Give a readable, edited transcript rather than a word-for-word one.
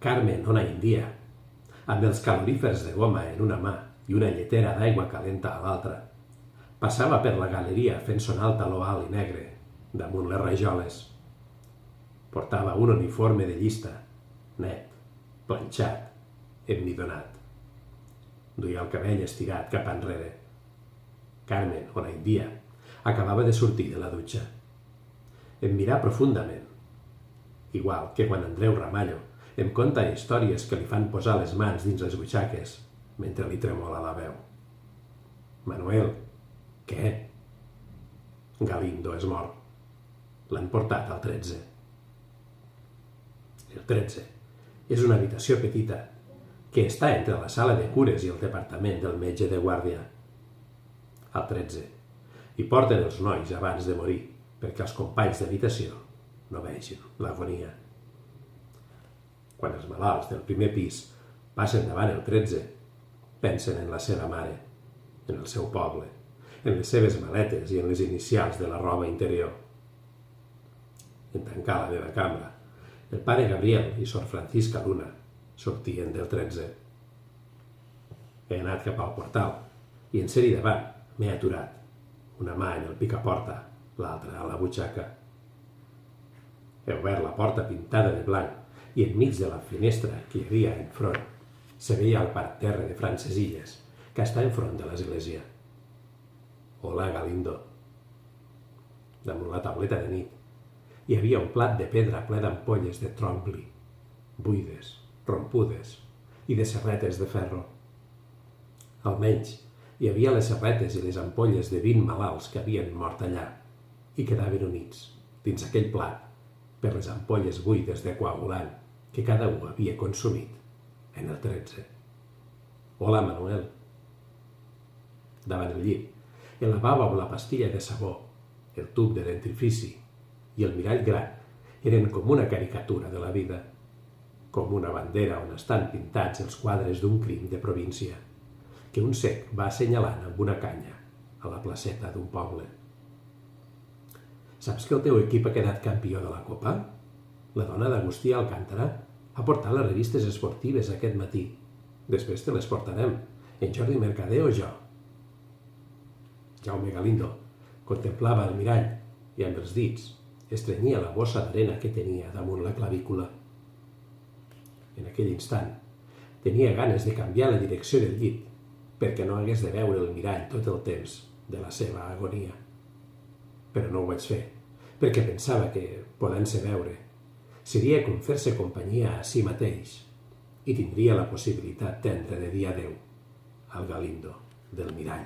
Carmen, una índia, amb els calorífers de goma en una mà i una lletera d'aigua calenta a l'altra. Passava per la galeria fent sonar el taló alt i negre, damunt les rajoles. Portava un uniforme de llista, net, planxat, emmidonat. Duia el cabell estirat cap enrere. Carmen, una índia, acabava de sortir de la dutxa. Em mirà profundament, igual que quan Andreu Ramallo em conta històries que li fan posar les mans dins les butxaques mentre li tremola la veu. Manuel, què? Galindo és mort. L'han portat al 13. El 13 és una habitació petita que està entre la sala de cures i el departament del metge de guàrdia. Al 13 hi porten els nois abans de morir perquè els companys d'habitació no vegin l'agonia. Quan els malalts del primer pis passen davant el 13, pensen en la seva mare, en el seu poble, en les seves maletes i en les inicials de la roba interior. En tancar la meva cambra, el pare Gabriel i sor Francisca Luna sortien del 13. He anat cap al portal i en ser-hi davant m'he aturat, una mà en el picaporta, l'altra a la butxaca. He obert la porta pintada de blanc i enmig de la finestra que hi havia enfront se veia el parterre de Francesilles, que està enfront de l'església. Hola, Galindo. Damunt la tauleta de nit hi havia un plat de pedra ple d'ampolles de trombli, buides, rompudes i de serretes de ferro. Almenys hi havia les serretes i les ampolles de 20 malalts que havien mort allà i quedaven units dins aquell plat per les ampolles buides de coagulant que cada un havia consumit en el 13. Hola, Manuel. Davant el llit, el lavabo amb la pastilla de sabó, el tub de dentrifici i el mirall gran eren com una caricatura de la vida, com una bandera on estan pintats els quadres d'un crim de província, que un cec va assenyalant amb una canya a la placeta d'un poble. Saps que el teu equip ha quedat campió de la Copa? La dona d'Agustí Alcántara ha portat les revistes esportives aquest matí. Després te les portarem, en Jordi Mercader o jo. Jaume Galindo contemplava el mirall i amb els dits estrenyia la bossa d'arena que tenia damunt la clavícula. En aquell instant tenia ganes de canviar la direcció del llit perquè no hagués de veure el mirall tot el temps de la seva agonia. Però no ho vaig fer, perquè pensava que, podent-se veure, seria com fer-se companyia a si mateix i tindria la possibilitat tendra de dir adeu al Galindo del mirall.